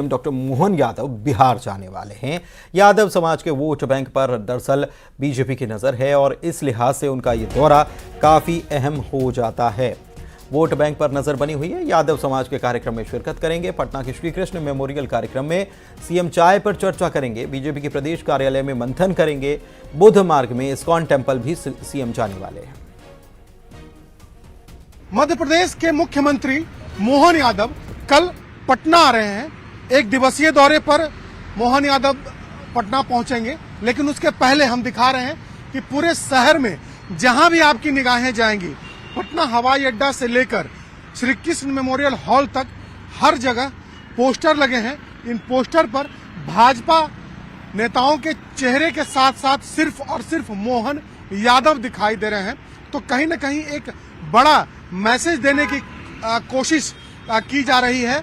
Doctor Mohan Yadav Bihar जाने वाले हैं। यादव समाज के वोट बैंक पर दरअसल बीजेपी की नजर है और इस लिहाज से उनका ये दौरा काफी अहम हो जाता है। वोट बैंक पर नजर बनी हुई है। यादव समाज के कार्यक्रम में शिरकत करेंगे। पटना के श्री कृष्ण मेमोरियल कार्यक्रम में सीएम चाय पर चर्चा करेंगे। बीजेपी के प्रदेश कार्यालय में मंथन करेंगे। बुद्ध मार्ग में इस्कॉन टेम्पल भी सीएम जाने वाले हैं। मध्य प्रदेश के मुख्यमंत्री मोहन यादव कल पटना आ रहे हैं। एक दिवसीय दौरे पर मोहन यादव पटना पहुंचेंगे, लेकिन उसके पहले हम दिखा रहे हैं कि पूरे शहर में जहां भी आपकी निगाहें जाएंगी, पटना हवाई अड्डा से लेकर श्री कृष्ण मेमोरियल हॉल तक हर जगह पोस्टर लगे हैं। इन पोस्टर पर भाजपा नेताओं के चेहरे के साथ साथ सिर्फ और सिर्फ मोहन यादव दिखाई दे रहे हैं। तो कहीं न कहीं एक बड़ा मैसेज देने की कोशिश की जा रही है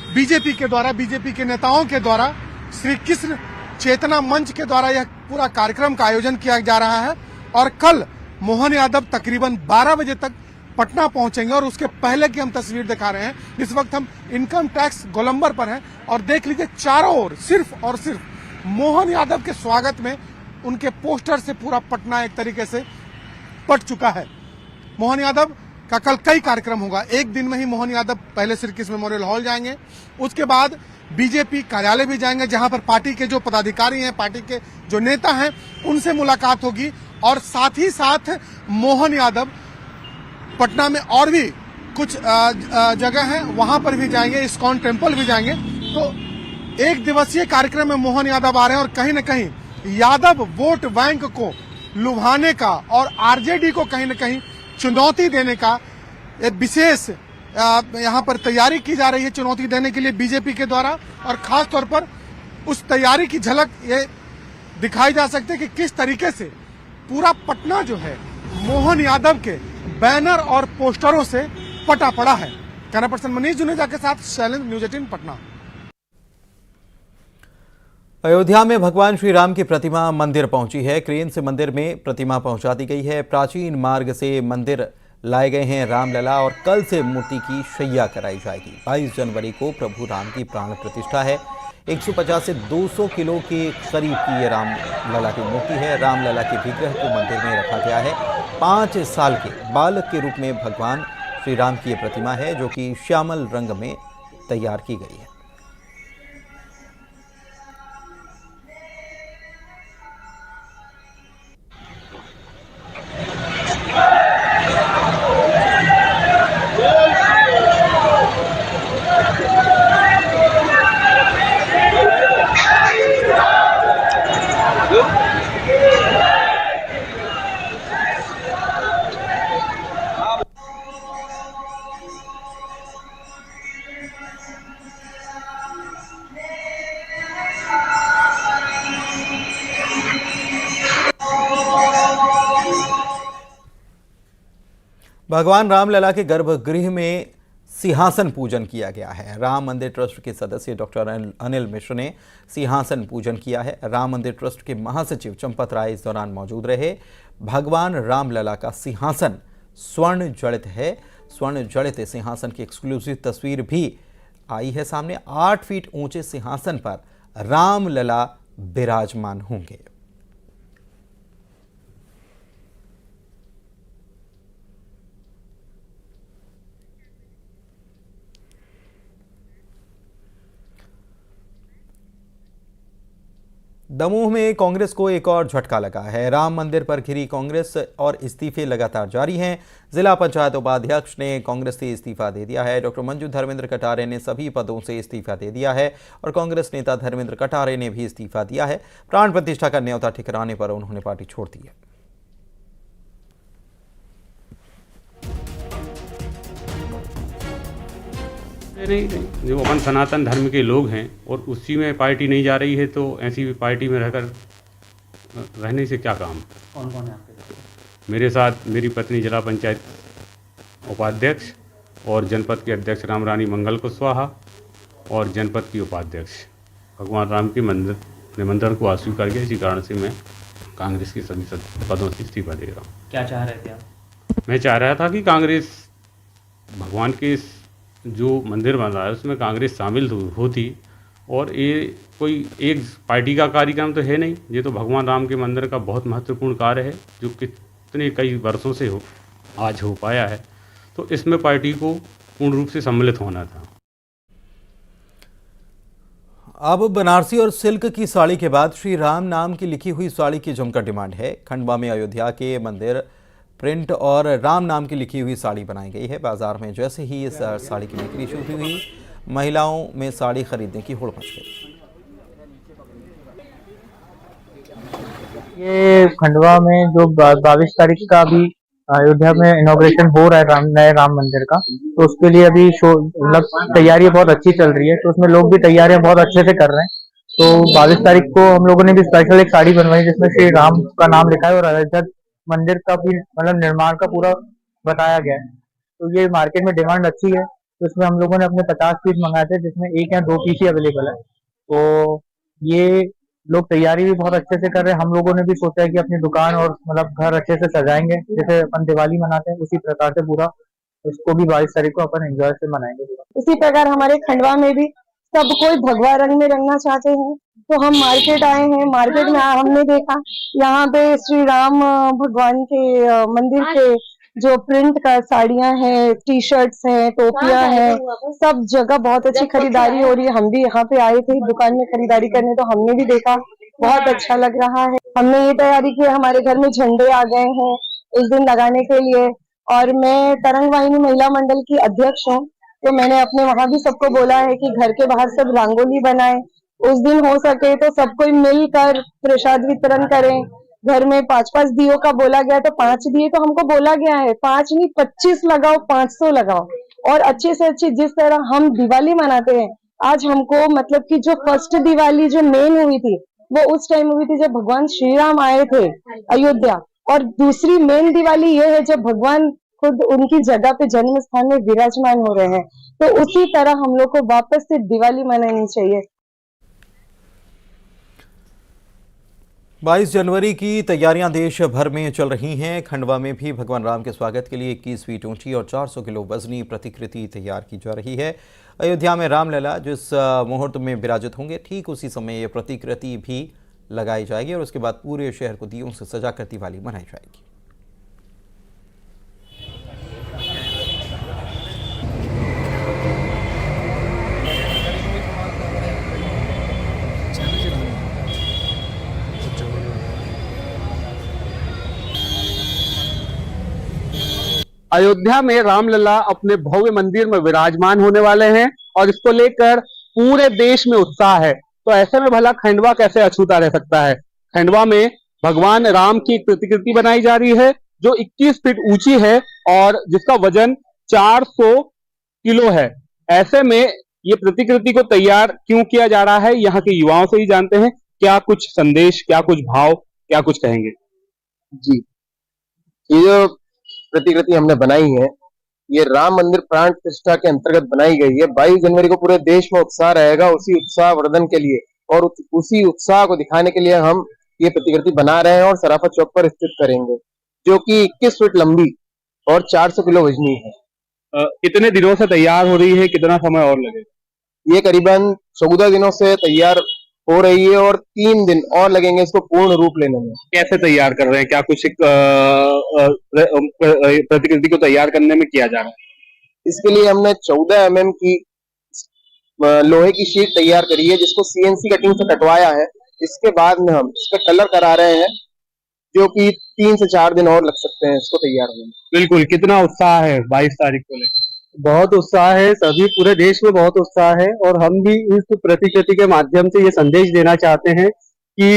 बीजेपी के द्वारा, बीजेपी के नेताओं के द्वारा। श्री कृष्ण चेतना मंच के द्वारा यह पूरा कार्यक्रम का आयोजन किया जा रहा है और कल मोहन यादव तकरीबन 12 बजे तक पटना पहुंचेंगे। और उसके पहले की हम तस्वीर दिखा रहे हैं। इस वक्त हम इनकम टैक्स गोलंबर पर हैं और देख लीजिए चारों ओर सिर्फ और सिर्फ मोहन यादव के स्वागत में उनके पोस्टर से पूरा पटना एक तरीके से पट चुका है। मोहन यादव का कल कई कार्यक्रम होगा। एक दिन में ही मोहन यादव पहले श्री कृष्ण मेमोरियल हॉल जाएंगे, उसके बाद बीजेपी कार्यालय भी जाएंगे, जहां पर पार्टी के जो पदाधिकारी हैं, पार्टी के जो नेता हैं, उनसे मुलाकात होगी। और साथ ही साथ मोहन यादव पटना में और भी कुछ जगह हैं, वहां पर भी जाएंगे, इस्कॉन टेम्पल भी जाएंगे। तो एक दिवसीय कार्यक्रम में मोहन यादव आ रहे हैं और कहीं न कहीं यादव वोट बैंक को लुभाने का और आरजेडी को कहीं न कहीं चुनौती देने का एक विशेष यहाँ पर तैयारी की जा रही है, चुनौती देने के लिए बीजेपी के द्वारा। और खास तौर पर उस तैयारी की झलक ये दिखाई जा सकती है कि किस तरीके से पूरा पटना जो है मोहन यादव के बैनर और पोस्टरों से पटा पड़ा है। कैमरा पर्सन मनीष जुनेजा के साथ शैलेंद्र, न्यूज 18 पटना। अयोध्या में भगवान श्री राम की प्रतिमा मंदिर पहुंची है। क्रेन से मंदिर में प्रतिमा पहुंचा दी गई है। प्राचीन मार्ग से मंदिर लाए गए हैं रामलला और कल से मूर्ति की शैया कराई जाएगी। 22 जनवरी को प्रभु राम की प्राण प्रतिष्ठा है। 150 से 200 किलो के करीब की ये रामलला की मूर्ति है। रामलला के विग्रह को मंदिर में रखा गया है। 5 साल के बालक के रूप में भगवान श्री राम की ये प्रतिमा है, जो कि श्यामल रंग में तैयार की गई है। भगवान रामलला के गर्भगृह में सिंहासन पूजन किया गया है। राम मंदिर ट्रस्ट के सदस्य डॉक्टर अनिल मिश्र ने सिंहासन पूजन किया है। राम मंदिर ट्रस्ट के महासचिव चंपत राय इस दौरान मौजूद रहे। भगवान रामलला का सिंहासन स्वर्ण जड़ित है। स्वर्ण जड़ित सिंहासन की एक्सक्लूसिव तस्वीर भी आई है सामने। 8 फीट ऊंचे सिंहासन पर रामलला विराजमान होंगे। दमोह में कांग्रेस को एक और झटका लगा है। राम मंदिर पर घिरी कांग्रेस और इस्तीफे लगातार जारी हैं। जिला पंचायत उपाध्यक्ष ने कांग्रेस से इस्तीफा दे दिया है। डॉक्टर मंजू धर्मेंद्र कटारे ने सभी पदों से इस्तीफा दे दिया है और कांग्रेस नेता धर्मेंद्र कटारे ने भी इस्तीफा दिया है। प्राण प्रतिष्ठा का न्योता ठिकराने पर उन्होंने पार्टी छोड़ दी है। नहीं, जो अपन सनातन धर्म के लोग हैं और उसी में पार्टी नहीं जा रही है, तो ऐसी भी पार्टी में रहकर रहने से क्या काम। कौन कौन है आपके साथ? मेरे साथ मेरी पत्नी जिला पंचायत उपाध्यक्ष और जनपद के अध्यक्ष रामरानी मंगल कुशवाहा और जनपद की उपाध्यक्ष। भगवान राम के निमंत्रण को अस्वीकार किया, इसी कारण से मैं कांग्रेस के सभी पदों से इस्तीफा दे रहा हूँ। क्या चाह रहे थे आप? मैं चाह रहा था कि कांग्रेस भगवान के जो मंदिर बन रहा है उसमें कांग्रेस शामिल होती और ये कोई एक पार्टी का कार्यक्रम तो है नहीं, ये तो भगवान राम के मंदिर का बहुत महत्वपूर्ण कार्य है जो कितने कई वर्षों से आज हो पाया है। तो इसमें पार्टी को पूर्ण रूप से सम्मिलित होना था। अब बनारसी और सिल्क की साड़ी के बाद श्री राम नाम की लिखी हुई साड़ी की जमकर डिमांड है। खंडवा में अयोध्या के मंदिर प्रिंट और राम नाम की लिखी हुई साड़ी बनाई गई है। बाजार में जैसे ही इस साड़ी की बिक्री शुरू हुई, महिलाओं में साड़ी खरीदने की होड़ मच गई। ये खंडवा में जो 22 तारीख का अभी अयोध्या में इनॉग्रेशन हो रहा है नए राम मंदिर का, तो उसके लिए अभी मतलब तैयारी बहुत अच्छी चल रही है। तो उसमें लोग भी तैयारियां बहुत अच्छे से कर रहे हैं। तो 22 तारीख को हम लोगों ने भी स्पेशल एक साड़ी बनवाई जिसमें श्री राम का नाम लिखा है और अयोध्या मंदिर का भी मतलब निर्माण का पूरा बताया गया है। तो ये मार्केट में डिमांड अच्छी है। तो इसमें हम लोगों ने अपने 50 पीस मंगाए थे, जिसमें 1 या 2 पीस ही अवेलेबल है। तो ये लोग तैयारी भी बहुत अच्छे से कर रहे हैं। हम लोगों ने भी सोचा है कि अपनी दुकान और मतलब घर अच्छे से सजाएंगे, जैसे अपन दिवाली मनाते हैं उसी प्रकार से पूरा इसको भी 22 तारीख को अपन एंजॉय से मनाएंगे। इसी प्रकार हमारे खंडवा में भी सब कोई भगवा रंग में रंगना चाहते हैं। तो हम मार्केट आए हैं। मार्केट में हमने देखा यहाँ पे श्री राम भगवान के मंदिर के जो प्रिंट का साड़ियां हैं, टी शर्ट्स हैं, टोपियां हैं, सब जगह बहुत अच्छी खरीदारी हो रही है। हम भी यहाँ पे आए थे दुकान में खरीदारी करने, तो हमने भी देखा बहुत अच्छा लग रहा है। हमने ये तैयारी की, हमारे घर में झंडे आ गए हैं इस दिन लगाने के लिए। और मैं तरंग वाहिनी महिला मंडल की अध्यक्ष हूँ, तो मैंने अपने वहाँ भी सबको बोला है कि घर के बाहर सब रंगोली बनाएं। उस दिन हो सके तो सब कोई मिलकर प्रसाद वितरण करें। घर में 5-5 दियों का बोला गया, तो 5 दिए तो हमको बोला गया है, 5 नहीं 25 लगाओ, 500 लगाओ। और अच्छे से अच्छी जिस तरह हम दिवाली मनाते हैं, आज हमको मतलब कि जो फर्स्ट दिवाली जो मेन हुई थी वो उस टाइम हुई थी जब भगवान श्री राम आए थे अयोध्या, और दूसरी मेन दिवाली ये है जब भगवान खुद उनकी जगह पे जन्म स्थान में विराजमान हो रहे हैं। तो उसी तरह हम लोग को वापस से दिवाली मनानी चाहिए। 22 जनवरी की तैयारियां देश भर में चल रही हैं। खंडवा में भी भगवान राम के स्वागत के लिए 21 फीट ऊंची और 400 किलो वजनी प्रतिकृति तैयार की जा रही है। अयोध्या में रामलला जिस मुहूर्त में विराजित होंगे, ठीक उसी समय ये प्रतिकृति भी लगाई जाएगी और उसके बाद पूरे शहर को दियों से सजाकर दिवाली मनाई जाएगी। अयोध्या में रामलला अपने भव्य मंदिर में विराजमान होने वाले हैं और इसको लेकर पूरे देश में उत्साह है। तो ऐसे में भला खंडवा कैसे अछूता रह सकता है। खंडवा में भगवान राम की एक प्रतिकृति बनाई जा रही है जो 21 फीट ऊंची है और जिसका वजन 400 किलो है। ऐसे में ये प्रतिकृति को तैयार क्यों किया जा रहा है, यहाँ के युवाओं से ही जानते हैं। क्या कुछ संदेश, क्या कुछ भाव, क्या कुछ कहेंगे? जी, ये जो प्रतिकृति हमने बनाई है, ये राम मंदिर प्राण प्रतिष्ठा के अंतर्गत बनाई गई है। 22 जनवरी को पूरे देश में उत्साह रहेगा, उसी उत्साह वर्धन के लिए और उसी उत्साह को दिखाने के लिए हम ये प्रतिकृति बना रहे हैं और सराफा चौक पर स्थित करेंगे, जो कि 21 फीट लंबी और 400 किलो वजनी है। कितने दिनों से तैयार हो रही है, कितना समय और लगेगा? ये करीबन 14 दिनों से तैयार हो रही है और 3 दिन और लगेंगे इसको पूर्ण रूप लेने में। कैसे तैयार कर रहे हैं? क्या कुछ प्रतिकृति को तैयार करने में किया जा रहा है? इसके लिए हमने 14 mm की लोहे की शीट तैयार करी है, जिसको CNC कटिंग से कटवाया है। इसके बाद में हम इस पे कलर करा रहे हैं, जो कि 3 से 4 दिन और लग सकते हैं इसको तैयार होने में। बिल्कुल। कितना उत्साह है 22 तारीख को लेकर? बहुत उत्साह है, सभी पूरे देश में बहुत उत्साह है। और हम भी इस प्रतिकृति के माध्यम से ये संदेश देना चाहते हैं कि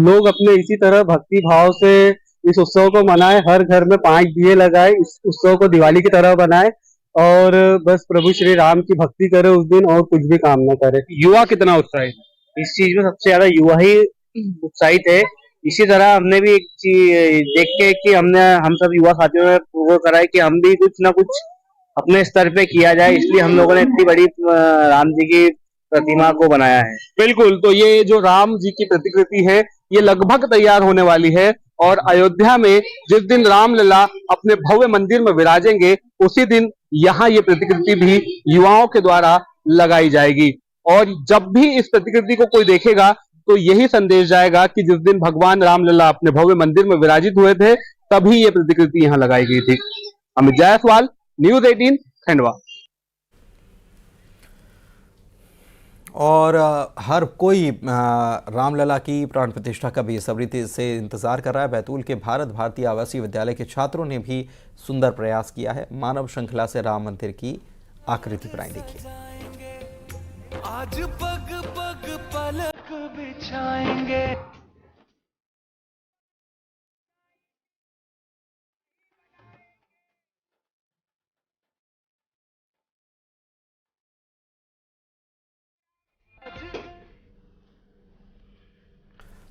लोग अपने इसी तरह भक्ति भाव से इस उत्सव को मनाएं, हर घर में 5 दिए लगाएं, इस उत्सव को दिवाली की तरह बनाएं और बस प्रभु श्री राम की भक्ति करें उस दिन, और कुछ भी काम न करें। युवा कितना उत्साहित है? इस चीज में सबसे ज्यादा युवा ही उत्साहित है। इसी तरह हमने भी एक चीज देख के कि हम सब युवा साथियों ने वो करा है कि हम भी कुछ ना कुछ अपने स्तर पे किया जाए, इसलिए हम लोगों ने इतनी बड़ी राम जी की प्रतिमा को बनाया है। बिल्कुल। तो ये जो राम जी की प्रतिकृति है ये लगभग तैयार होने वाली है और अयोध्या में जिस दिन रामलला अपने भव्य मंदिर में विराजेंगे उसी दिन यहाँ ये प्रतिकृति भी युवाओं के द्वारा लगाई जाएगी। और जब भी इस प्रतिकृति को कोई देखेगा तो यही संदेश जाएगा कि जिस दिन भगवान रामलला अपने भव्य मंदिर में विराजित हुए थे तभी ये प्रतिकृति यहाँ लगाई गई थी। अमित जायसवाल, न्यूज 18, खंडवा। और हर कोई रामलला की प्राण प्रतिष्ठा का बेसब्री से इंतजार कर रहा है। बैतूल के भारत भारतीय आवासीय विद्यालय के छात्रों ने भी सुंदर प्रयास किया है। मानव श्रृंखला से राम मंदिर की आकृति बनाई। देखिए, आज पग पग पलक बिछाएंगे।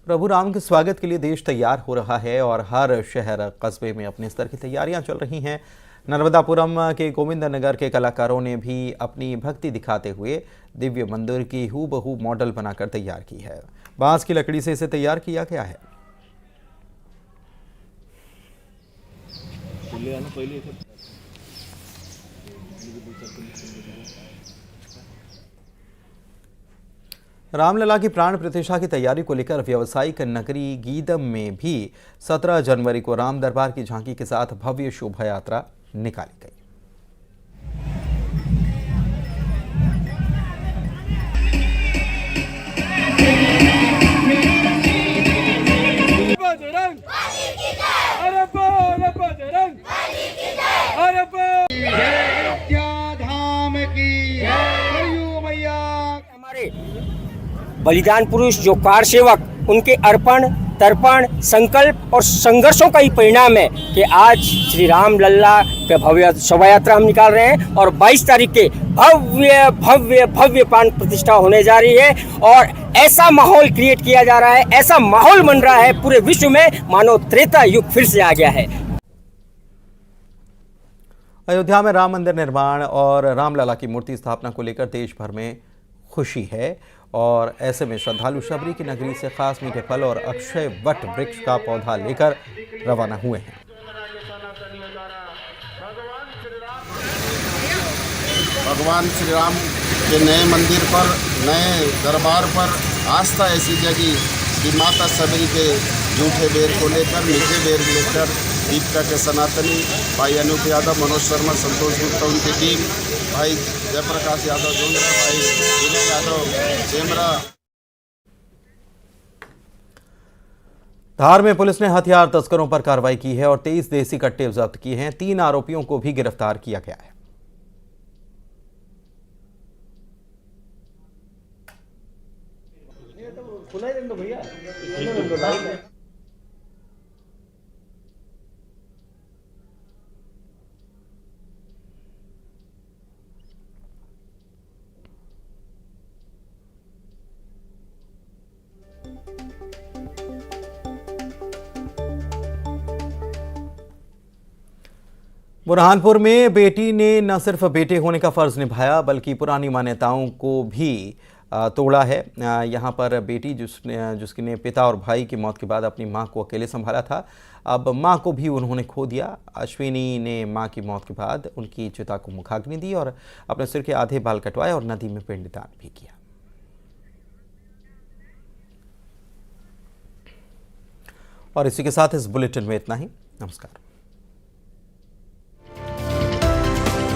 प्रभु राम के स्वागत के लिए देश तैयार हो रहा है और हर शहर कस्बे में अपने स्तर की तैयारियां चल रही हैं। नर्मदापुरम के गोविंद नगर के कलाकारों ने भी अपनी भक्ति दिखाते हुए दिव्य मंदिर की हूबहू मॉडल बनाकर तैयार की है। बांस की लकड़ी से इसे तैयार किया गया है। रामलला की प्राण प्रतिष्ठा की तैयारी को लेकर व्यावसायिक नगरी गीदम में भी 17 जनवरी को राम दरबार की झांकी के साथ भव्य शोभा यात्रा निकाली गई। बलिदान पुरुष जो कार सेवक उनके अर्पण तर्पण संकल्प और संघर्षों का ही परिणाम है कि आज श्री राम लल्ला के भव्य शोभा यात्रा हम निकाल रहे हैं और 22 तारीख के भव्य भव्य भव्य प्राण प्रतिष्ठा होने जा रही है। और ऐसा माहौल क्रिएट किया जा रहा है, ऐसा माहौल बन रहा है पूरे विश्व में मानो त्रेता युग फिर से आ गया है। अयोध्या में राम मंदिर निर्माण और रामलला की मूर्ति स्थापना को लेकर देश भर में खुशी है और ऐसे में श्रद्धालु शबरी की नगरी से खास मीठे फल और अक्षय वट वृक्ष का पौधा लेकर रवाना हुए हैं। भगवान श्री राम के नए मंदिर पर, नए दरबार पर आस्था ऐसी जगी कि माता शबरी के जूठे बेर को लेकर, मीठे बेर लेकर दीपिका के सनातनी, भाई अनूप यादव, मनोज शर्मा, संतोष गुप्ता उनकी टीम, भाई जयप्रकाश यादव जोंधरा, भाई विनय यादव चेमरा। धार में पुलिस ने हथियार तस्करों पर कार्रवाई की है और 23 देसी कट्टे जब्त किए हैं। 3 आरोपियों को भी गिरफ्तार किया गया है। बुरहानपुर में बेटी ने न सिर्फ बेटे होने का फर्ज निभाया बल्कि पुरानी मान्यताओं को भी तोड़ा है। यहाँ पर बेटी जिसने पिता और भाई की मौत के बाद अपनी मां को अकेले संभाला था, अब मां को भी उन्होंने खो दिया। अश्विनी ने मां की मौत के बाद उनकी चिता को मुखाग्नि दी और अपने सिर के आधे बाल कटवाए और नदी में पिंडदान भी किया। और इसी के साथ इस बुलेटिन में इतना ही। नमस्कार।